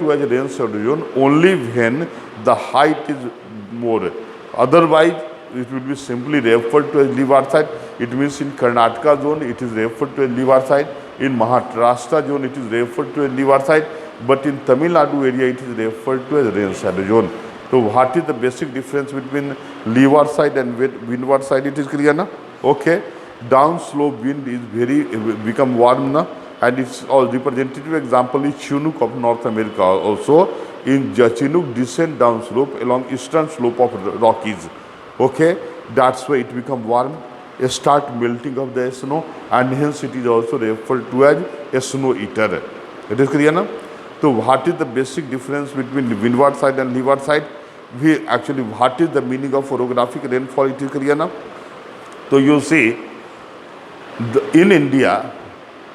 to as rain shadow zone only when the height is more. Otherwise, it will be simply referred to as leeward side. It means in Karnataka zone, it is referred to as leeward side. In Maharashtra zone, it is referred to as leeward side. But in Tamil Nadu area, it is referred to as rain shadow zone. So what is the basic difference between leeward side and windward side? It is clear now? Okay. Downslope wind is very become warm now, and its all representative example is Chinook of North America. Also in Chinook descend downslope along eastern slope of Rockies. Okay, that's why it become warm. Start melting of the snow, and hence it is also referred to as a snow eater. It is clear now? So what is the basic difference between the windward side and leeward side? We actually, what is the meaning of orographic rainfall? It is clear now? So you see, in India,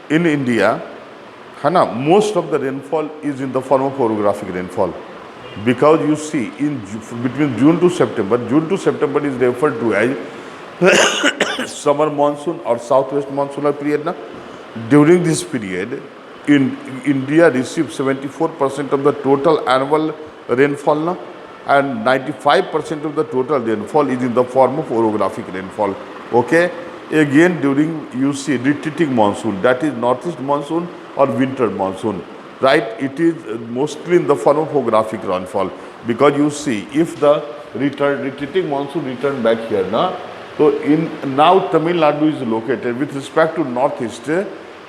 most of the rainfall is in the form of orographic rainfall, because you see between June to September is referred to as summer monsoon or southwest monsoonal period. Na? During this period, in India receives 74% of the total annual rainfall, na? And 95% of the total rainfall is in the form of orographic rainfall. Okay. Again, during you see retreating monsoon, that is northeast monsoon or winter monsoon, right? It is mostly in the form of orographic rainfall, because you see if the retreating monsoon return back here now, so in now Tamil Nadu is located with respect to northeast.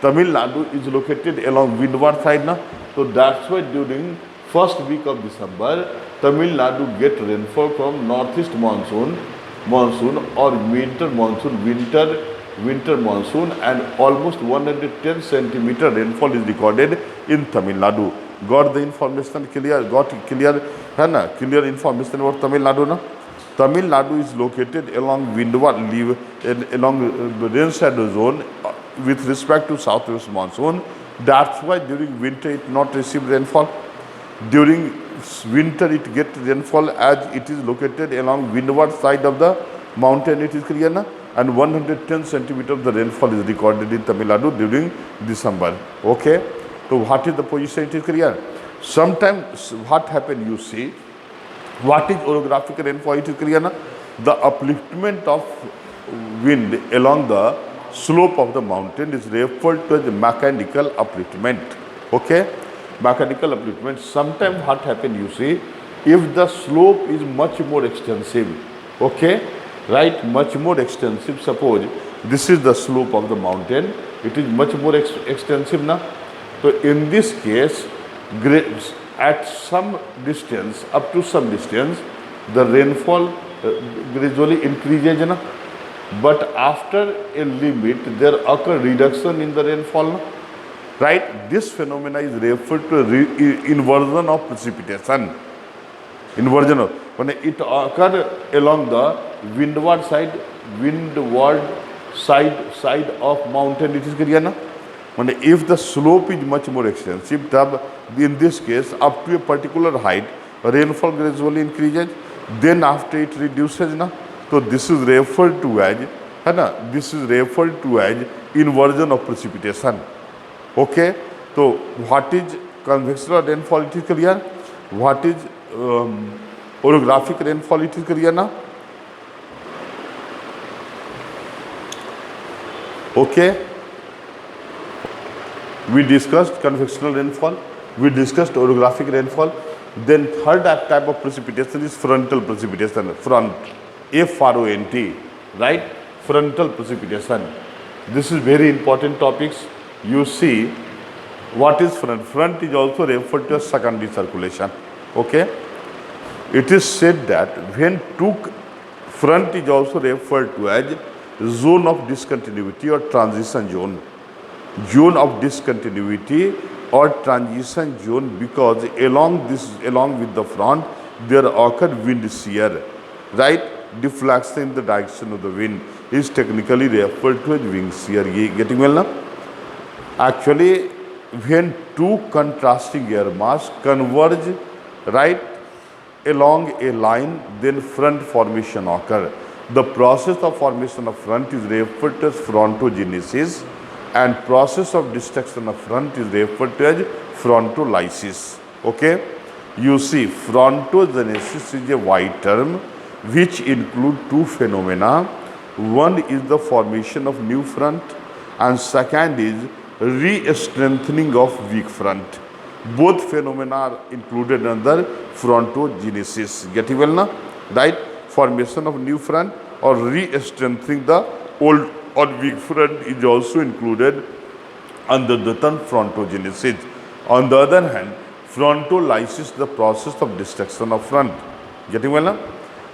Tamil Nadu is located along windward side now, so that's why during first week of December, Tamil Nadu get rainfall from northeast monsoon or winter monsoon, and almost 110 centimeter rainfall is recorded in Tamil Nadu. Got the information clear? Got clear? है ना? Clear information about Tamil Nadu ना? Tamil Nadu is located along along rain shadow zone with respect to southwest monsoon. That's why during winter it not receive rainfall. During winter it get rainfall as it is located along windward side of the mountain. It is clear na? And 110 centimeter of the rainfall is recorded in Tamil Nadu during December. Okay. So what is the position? It is clear. Sometimes what happen, you see, what is orographic rainfall? It is clear na? The upliftment of wind along the slope of the mountain is referred to as mechanical upliftment. Okay. Mechanical upliftment. Sometimes what happen, you see, if the slope is much more extensive, okay, right, much more extensive, suppose this is the slope of the mountain, it is much more extensive now. So in this case, at some distance, up to some distance, the rainfall gradually increases na? But after a limit there occur reduction in the rainfall na? Right? This phenomena is referred to inversion of precipitation. Inversion of, when it occurs along the windward side of mountain, it is clear na? When if the slope is much more extensive, in this case up to a particular height, rainfall gradually increases. Then after it reduces na. So this is referred to as, this is referred to as inversion of precipitation. Okay, so what is convectional rainfall? It is clear. What is orographic rainfall? It is clear now. Okay, we discussed convectional rainfall, we discussed orographic rainfall. Then third type of precipitation is frontal precipitation. F-R-O-N-T, right? Frontal precipitation. This is very important topics. You see, what is front? Front is also referred to as secondary circulation. Okay. It is said that when front is also referred to as zone of discontinuity or transition zone. Zone of discontinuity or transition zone, because along with the front there occur wind shear, right? Deflection in the direction of the wind is technically referred to as wing shear. Getting well now? Actually, when two contrasting air mass converge, right, along a line, then front formation occur. The process of formation of front is referred to as frontogenesis, and process of destruction of front is referred to as frontolysis. Okay, you see, frontogenesis is a wide term which include two phenomena. One is the formation of new front, and second is re-strengthening of weak front. Both phenomena are included under frontogenesis. Getting well now? Right? Formation of new front or re-strengthening the old or weak front is also included under the term frontogenesis. On the other hand, frontolysis the process of destruction of front. Getting well now?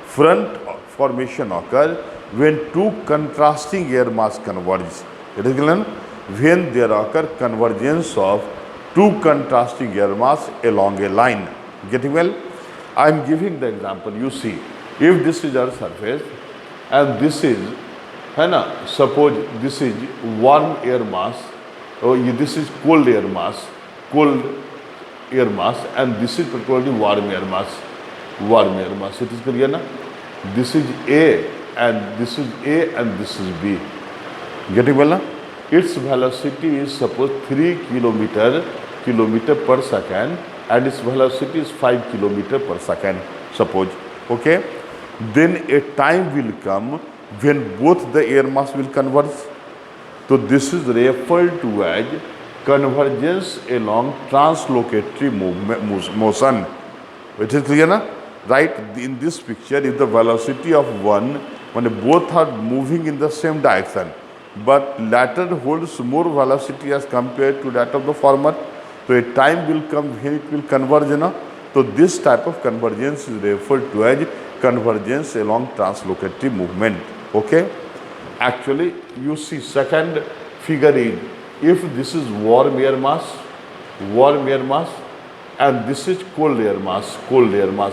Front formation occurs when two contrasting air mass converge. It is clear? When there occur convergence of two contrasting air mass along a line. Getting well? I am giving the example. You see, if this is our surface and this is, है ना, suppose this is warm air mass, or this is cold air mass, and this is particularly warm air mass. It is clear na? This is A and this is A and this is B. Getting well na? Its velocity is suppose 3 kilometer per second and its velocity is 5 kilometer per second, suppose. Okay? Then a time will come when both the air mass will converge. So this is referred to as convergence along translocatory motion. It is clear na? Right? In this picture, if the velocity of one, when both are moving in the same direction, but latter holds more velocity as compared to that of the former, so a time will come when it will converge. Na? So this type of convergence is referred to as convergence along translocatory movement. Okay? Actually, you see second figure is, if this is warm air mass, and this is cold air mass,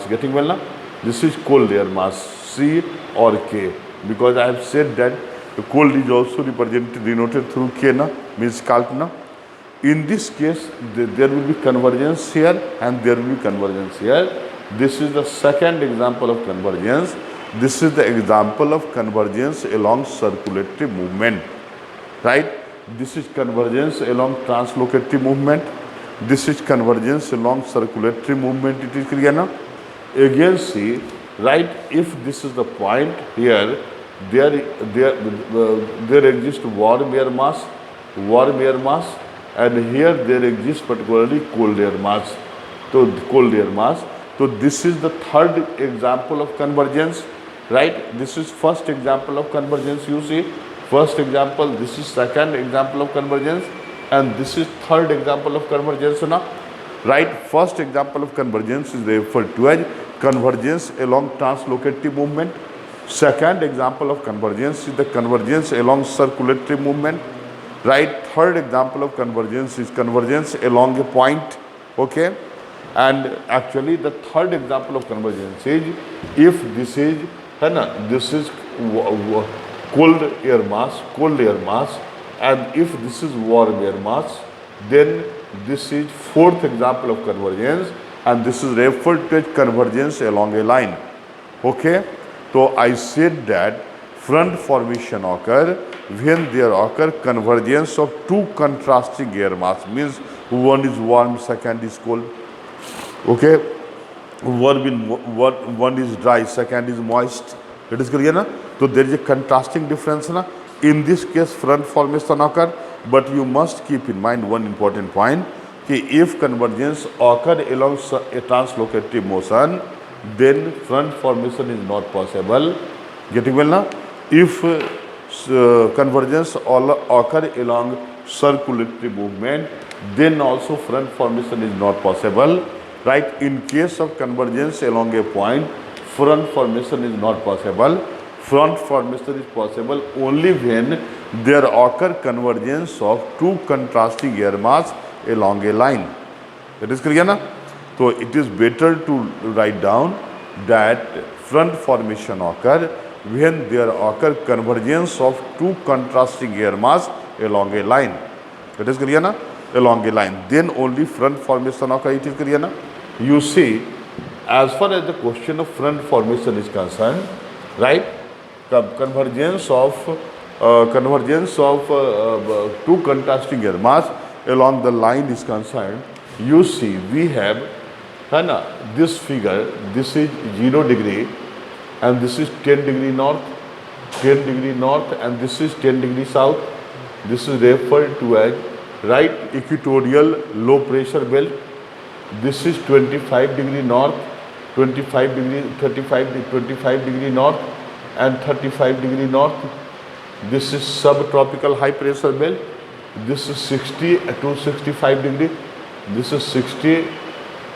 getting well now? This is cold air mass, C or K, because I have said that the cold is also denoted through K, na, means calc. Na. In this case, there will be convergence here and there will be convergence here. This is the second example of convergence. This is the example of convergence along circulatory movement, right? This is convergence along translocatory movement. This is convergence along circulatory movement. It is clear now? Again, see, right? If this is the point here, there exists warm air mass, and here there exists particularly cold air mass. So this is the third example of convergence. Right? This is first example of convergence, you see. First example, this is second example of convergence, and this is third example of convergence now. Right? First example of convergence is referred to as convergence along translocatory movement. Second example of convergence is the convergence along circulatory movement. Right? Third example of convergence is convergence along a point. Okay? And actually the third example of convergence is, if this is cold air mass, and if this is warm air mass, then this is fourth example of convergence, and this is referred to as convergence along a line. Okay? So I said that front formation occur when there occur convergence of two contrasting air mass, means one is warm, second is cold. Okay? One is dry, second is moist. It is clear na? So there is a contrasting difference na? In this case front formation occur, but you must keep in mind one important point, कि if convergence occur along a translocatory motion, then front formation is not possible. Getting well now? If convergence occur along circulatory movement, then also front formation is not possible. Right? In case of convergence along a point, front formation is not possible. Front formation is possible only when there occur convergence of two contrasting air mass along a line. That is clear na? So it is better to write down that front formation occur when there occur convergence of two contrasting air mass along a line. That is clear na? Along a line. Then only front formation occur. It is clear na? You see, as far as the question of front formation is concerned, right? Convergence of two contrasting air mass along the line is concerned. You see, we have है ना, this figure, this is 0 degree and this is 10 degree north, 10 degree north and this is 10 degree south. This is referred to as right equatorial low pressure belt. This is 25 degree north, 25 degree, 25 degree north and 35 degree north. This is subtropical high pressure belt. This is 60 to 65 degree. This is 60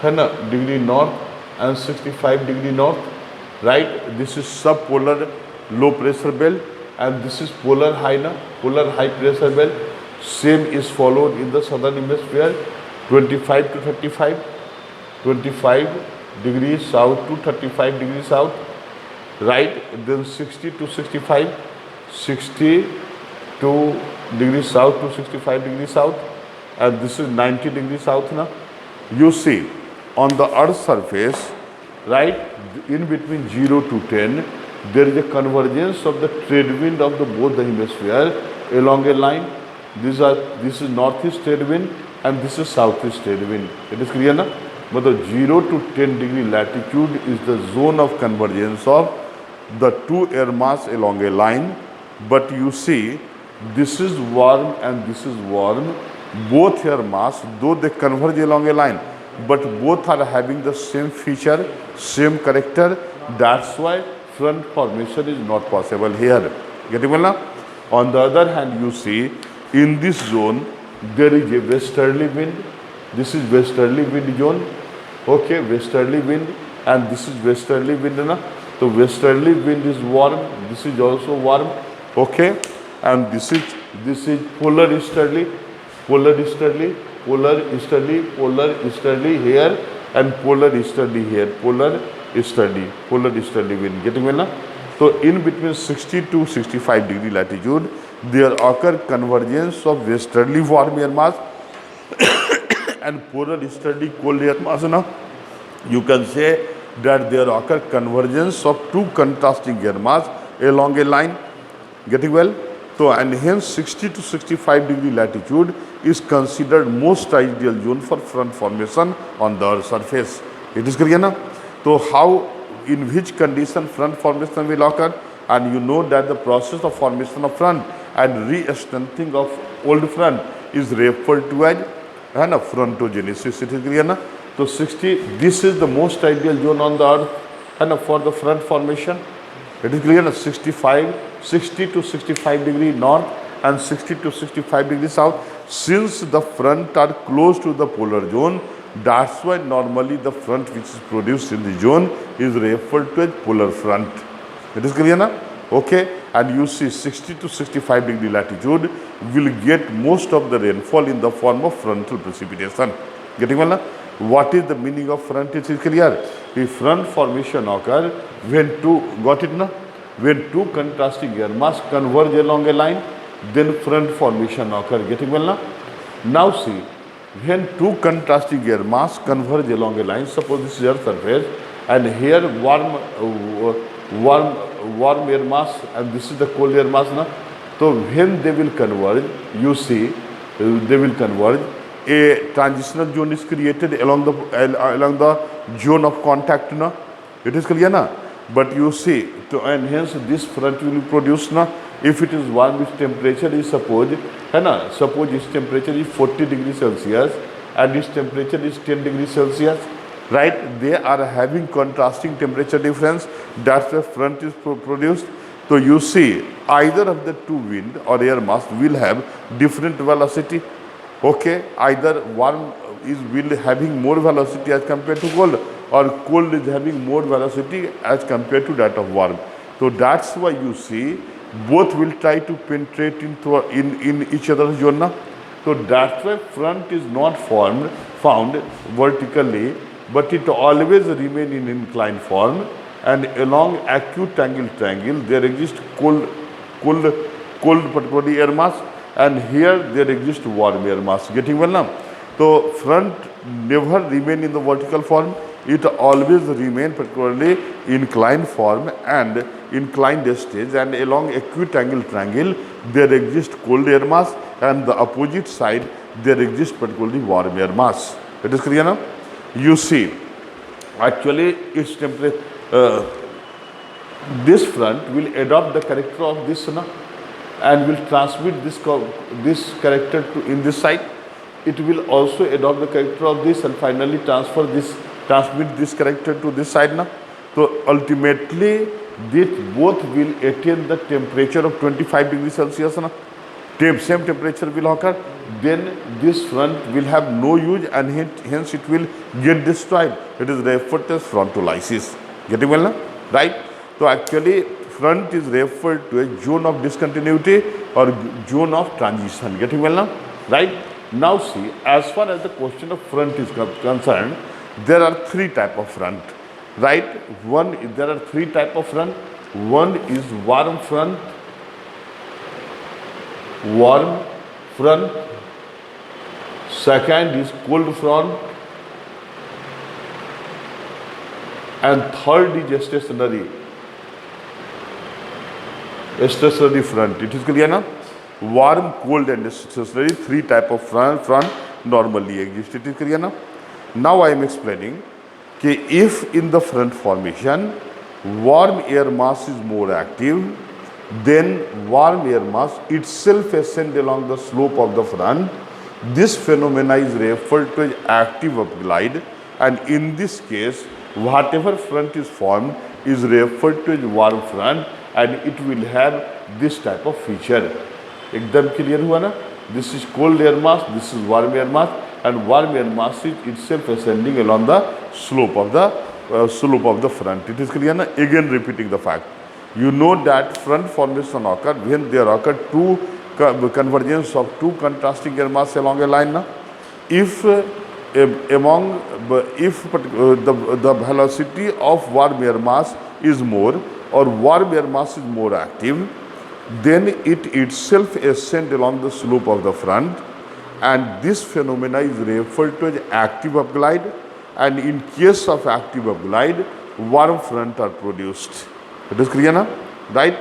degree north and 65 degree north. Right? This is subpolar low pressure belt and this is polar high pressure belt. Same is followed in the southern hemisphere. 25 to 35, 25 degrees south to 35 degrees south. Right? Then 60 to 65, 62 degrees south to 65 degrees south, and this is 90 degrees south now. You see on the earth's surface, right, in between 0 to 10 there is a convergence of the trade wind of the both the hemisphere along a line. This is northeast trade wind and this is southeast trade wind. It is clear now? But the 0 to 10 degree latitude is the zone of convergence of the two air mass along a line. But you see, this is warm and this is warm. Both air mass, though they converge along a line, but both are having the same feature, same character. That's why front formation is not possible here. Getting well now? On the other hand, you see, in this zone, there is a westerly wind. This is westerly wind zone. Okay, westerly wind, and this is westerly wind. Na? So westerly wind is warm. This is also warm. Okay, and this is polar easterly, polar easterly, polar easterly, polar easterly here, and polar easterly here, polar easterly wind. Getting well now? So in between 60 to 65 degree latitude, there occur convergence of westerly warm air mass and polar easterly cold air mass. Now you can say that there occur convergence of two contrasting air mass along a line. Getting well? So and hence 60 to 65 degree latitude is considered most ideal zone for front formation on the Earth's surface. It is clear now? So how, in which condition front formation will occur? And you know that the process of formation of front and re-strengthening of old front is referred to as frontogenesis. It is clear now? So 60, this is the most ideal zone on the Earth for the front formation. It is clear now? 60 to 65 degree north and 60 to 65 degree south. Since the front are close to the polar zone, that's why normally the front which is produced in the zone is referred to as polar front. It is clear now? Okay, and you see 60 to 65 degree latitude will get most of the rainfall in the form of frontal precipitation. Getting well now? What is the meaning of front? It is clear. The front formation occur when when two contrasting air mass converge along a line, then front formation occur. Getting well now? Now see, when two contrasting air mass converge along a line, suppose this is Earth's surface, and here warm air mass and this is the cold air mass now. So when they will converge, you see, they will converge. A transitional zone is created along the zone of contact now. It is clear now? But you see, to enhance this front will be produced now. If it is warm, its temperature is suppose its temperature is 40 degrees Celsius and its temperature is 10 degrees Celsius. Right? They are having contrasting temperature difference. That's the front is produced. So you see, either of the two wind or air mass will have different velocity. Okay, either warm will having more velocity as compared to cold, or cold is having more velocity as compared to that of warm. So that's why you see both will try to penetrate in each other's zone. So that's why front is not found vertically, but it always remain in inclined form, and along acute angle triangle there exists cold particularly air mass, and here there exists warm air mass. Getting well now? So front never remain in the vertical form, it always remain particularly inclined form and inclined stage, and along acute angle triangle there exists cold air mass, and the opposite side there exists particularly warm air mass. It is clear now? You see, Actually, its temperature, this front will adopt the character of this and will transmit this character to in this side. It will also adopt the character of this and finally transmit this character to this side now. So ultimately, this both will attain the temperature of 25 degrees Celsius now. Same temperature will occur. Then this front will have no use and hence it will get destroyed. It is referred as frontolysis. Getting well now? Right? So actually, front is referred to a zone of discontinuity or zone of transition. Getting well now? Right? Now see, as far as the question of front is concerned, there are three type of front. Right? There are three type of front. One is warm front. Second is cold front, and third is stationary front. It is clear now? Warm, cold and stationary, three type of front normally exist. It is clear now? Now I am explaining that if in the front formation warm air mass is more active, then warm air mass itself ascend along the slope of the front. This phenomena is referred to as active upglide, and in this case, whatever front is formed is referred to as warm front, and it will have this type of feature. एकदम clear हुआ ना? This is cold air mass, this is warm air mass, and warm air mass is itself ascending along the slope of the front. It is clear na? Again repeating the fact. You know that front formation occur when there occur two convergence of two contrasting air mass along a line. Na? If the velocity of warm air mass is more or warm air mass is more active, then it itself ascend along the slope of the front, and this phenomena is referred to as active upglide, and in case of active upglide, warm front are produced. It is clear now? Right?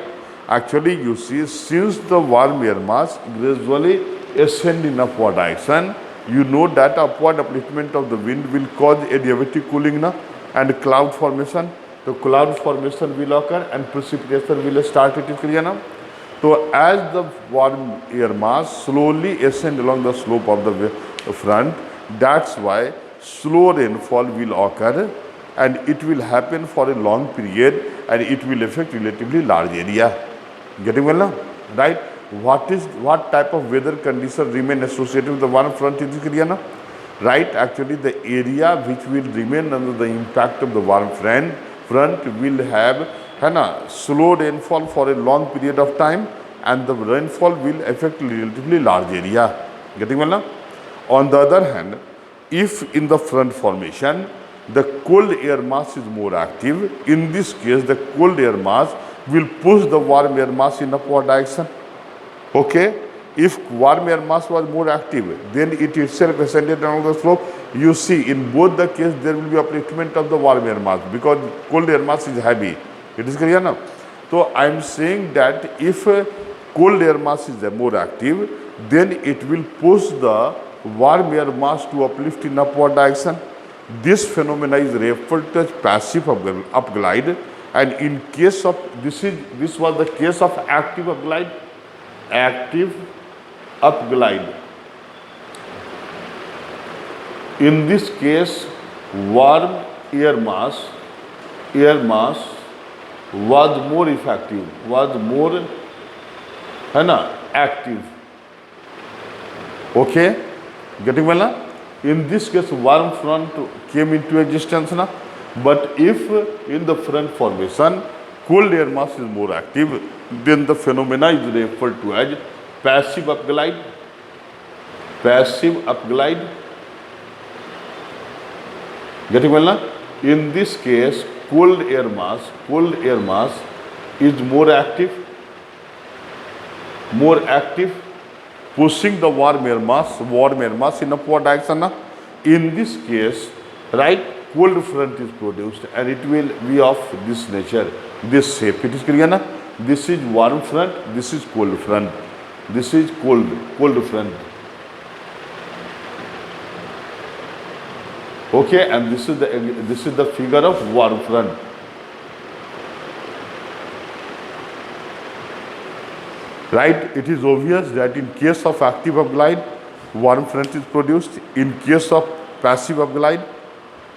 Actually, you see, since the warm air mass gradually ascend in upward direction, you know that upward upliftment of the wind will cause adiabatic cooling na, and cloud formation. The cloud formation will occur and precipitation will start. It is clear now? So as the warm air mass slowly ascend along the slope of the front, that's why slow rainfall will occur, and it will happen for a long period, and it will affect relatively large area. Getting well now? Right? What type of weather condition remain associated with the warm front in this area now? Right? Actually, the area which will remain under the impact of the warm front will have slow rainfall for a long period of time, and the rainfall will affect relatively large area. Getting well now? On the other hand, if in the front formation the cold air mass is more active, in this case the cold air mass will push the warm air mass in upward direction. Okay? If warm air mass was more active, then it itself ascended along the slope. You see, in both the case there will be upliftment of the warm air mass because cold air mass is heavy. It is clear now? So I am saying that if cold air mass is more active, then it will push the warm air mass to uplift in upward direction. This phenomena is referred to as passive upglide, and in case of this was the case of active upglide. Active upglide. In this case, warm air mass was more effective, was more active. Okay? Getting well now? In this case, warm front came into existence now. But if in the front formation, cold air mass is more active, then the phenomena is referred to as passive upglide. Passive upglide. Getting well now? In this case, cold air mass is more active, pushing the warm air mass in upward direction. In this case, right, cold front is produced, and it will be of this nature, this shape. It is clear na? This is warm front, this is cold front. This is cold front. Okay, and this is the figure of warm front. Right? It is obvious that in case of active upglide, warm front is produced. In case of passive upglide,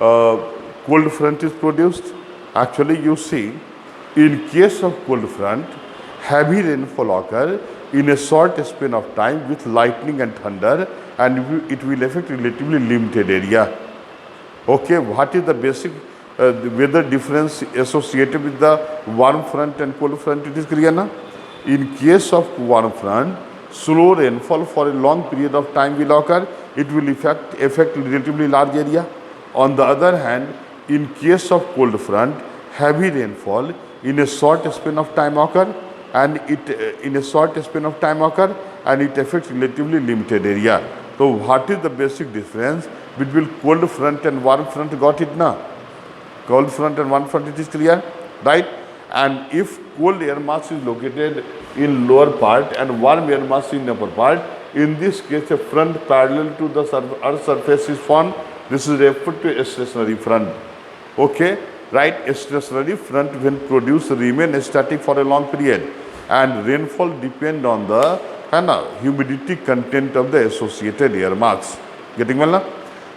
uh, cold front is produced. Actually, you see, in case of cold front, heavy rainfall occur in a short span of time with lightning and thunder, and it will affect relatively limited area. Okay, what is the basic the weather difference associated with the warm front and cold front? It is clear now. In case of warm front, slow rainfall for a long period of time will occur. It will affect relatively large area. On the other hand, in case of cold front, heavy rainfall in a short span of time occur, and it affects relatively limited area. So what is the basic difference between cold front and warm front? Got it now? Cold front and warm front, it is clear, right? And if cold air mass is located in lower part and warm air mass in upper part, in this case a front parallel to the earth surface is formed. This is referred to a stationary front. Okay, right? A stationary front when produced remain static for a long period, and rainfall depend on the humidity content of the associated air mass. Getting well now?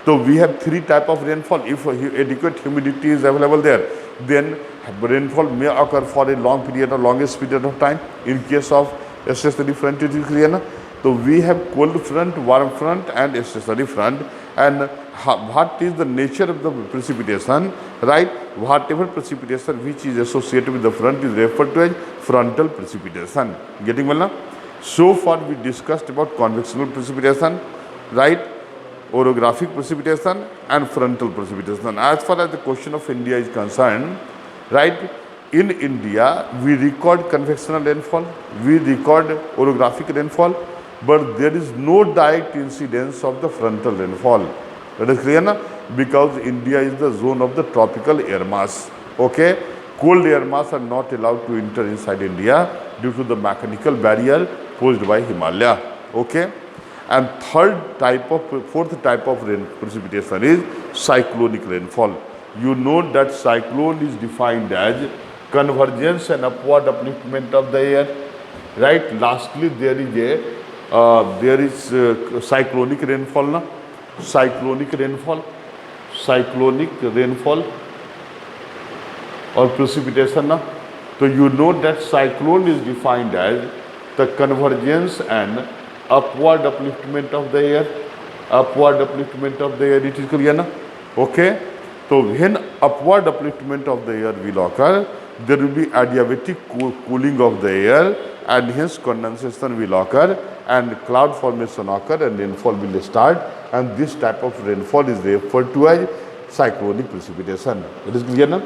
So we have three type of rainfall. If adequate humidity is available there, then rainfall may occur for a long period or longest period of time. In case of stationary front, it is clear now. So we have cold front, warm front, and stationary front. And what is the nature of the precipitation? Right? Whatever precipitation which is associated with the front is referred to as frontal precipitation. Getting well now? So far we discussed about convectional precipitation, right? Orographic precipitation and frontal precipitation. As far as the question of India is concerned, right, in India we record convectional rainfall, we record orographic rainfall, but there is no direct incidence of the frontal rainfall. That is clear now? Because India is the zone of the tropical air mass. Okay, cold air mass are not allowed to enter inside India due to the mechanical barrier posed by Himalaya. Okay. And fourth type of precipitation is cyclonic rainfall. You know that cyclone is defined as convergence and upward upliftment of the air, right? Lastly, there is cyclonic rainfall, na? Cyclonic rainfall or precipitation, na? So you know that cyclone is defined as the convergence and upward upliftment of the air. It is clear now? Okay. So when upward upliftment of the air will occur, there will be adiabatic cooling of the air, and hence condensation will occur and cloud formation occur and rainfall will start, and this type of rainfall is referred to as cyclonic precipitation. It is clear now?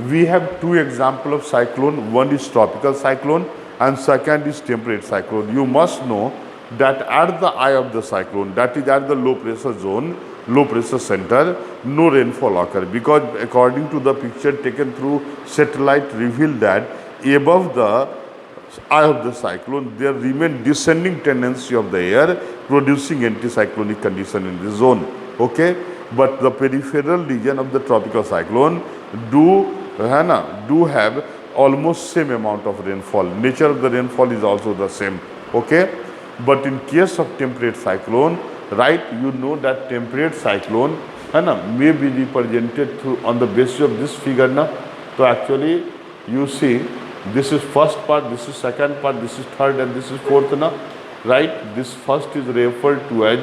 We have two examples of cyclone. One is tropical cyclone and second is temperate cyclone. You must know that at the eye of the cyclone, that is at the low pressure zone, low pressure center, no rainfall occur, because according to the picture taken through satellite revealed that above the eye of the cyclone there remain descending tendency of the air, producing anticyclonic condition in the zone. Okay, but the peripheral region of the tropical cyclone do have almost same amount of rainfall. Nature of the rainfall is also the same. Okay, but in case of temperate cyclone, right, you know that temperate cyclone may be represented through on the basis of this figure now. So actually you see, this is first part, this is second part, this is third, and this is fourth now, right? This first is referred to as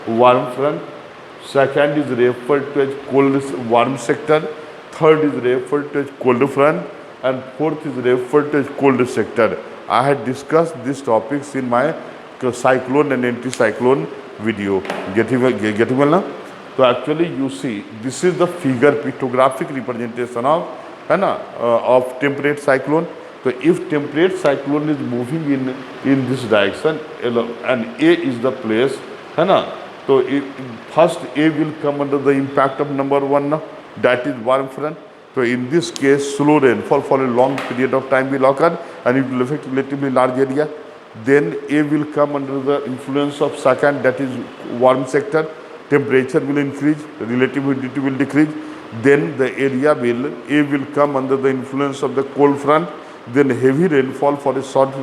warm front, second is referred to as cold warm sector, third is referred to as cold front, and fourth is referred to as cold sector. I had discussed these topics in my cyclone and anticyclone video. Getting well now? So actually you see, this is the figure pictographic representation of temperate cyclone. So if temperate cyclone is moving in this direction and A is the place, so first A will come under the impact of number one now, that is warm front. So in this case, slow rainfall for a long period of time will occur and it will affect relatively large area. Then A will come under the influence of second, that is warm sector. Temperature will increase, relative humidity will decrease. Then the area will, A will come under the influence of the cold front. Then heavy rainfall for a short,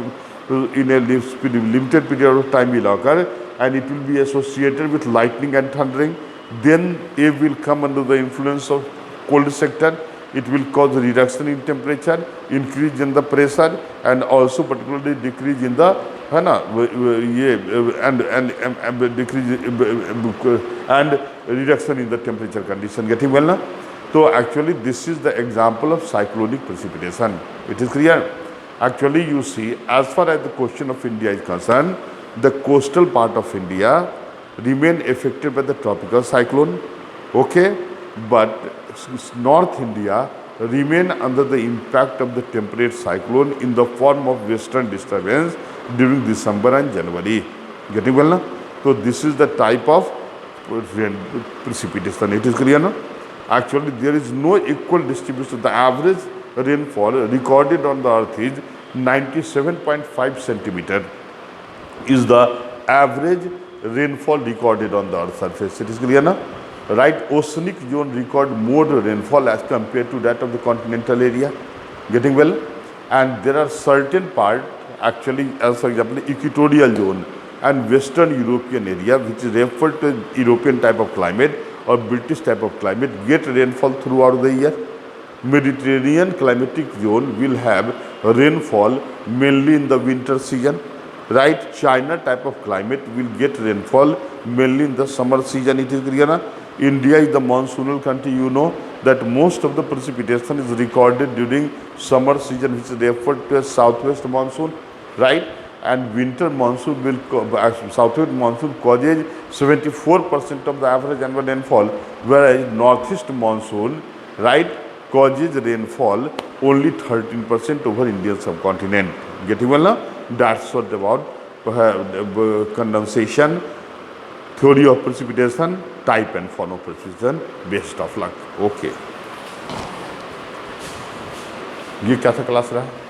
in a limited period of time will occur, and it will be associated with lightning and thundering. Then A will come under the influence of cold sector. It will cause reduction in temperature, increase in the pressure, and also particularly decrease in the and decrease and reduction in the temperature condition. Getting well now? So actually this is the example of cyclonic precipitation. It is clear. Actually you see, as far as the question of India is concerned, the coastal part of India remain affected by the tropical cyclone, okay, but North India remain under the impact of the temperate cyclone in the form of western disturbance during December and January. Getting well now? So this is the type of precipitation. It is clear now? Actually there is no equal distribution. The average rainfall recorded on the earth is 97.5 centimeter is the average rainfall recorded on the earth's surface. It is clear now? Right, oceanic zone record more rainfall as compared to that of the continental area. Getting well? And there are certain part, actually, as for example, equatorial zone and western European area, which is referred to European type of climate or British type of climate, get rainfall throughout the year. Mediterranean climatic zone will have rainfall mainly in the winter season. Right, China type of climate will get rainfall mainly in the summer season. It is clear now? India is the monsoonal country. You know that most of the precipitation is recorded during summer season, which is referred to as southwest monsoon, right? And winter monsoon will, southwest monsoon causes 74% of the average annual rainfall, whereas northeast monsoon, right, causes rainfall only 13% over Indian subcontinent. Getting well now? That's what about condensation, theory of precipitation, type and form of precipitation. Best of luck. Okay. ये क्या था class रहा?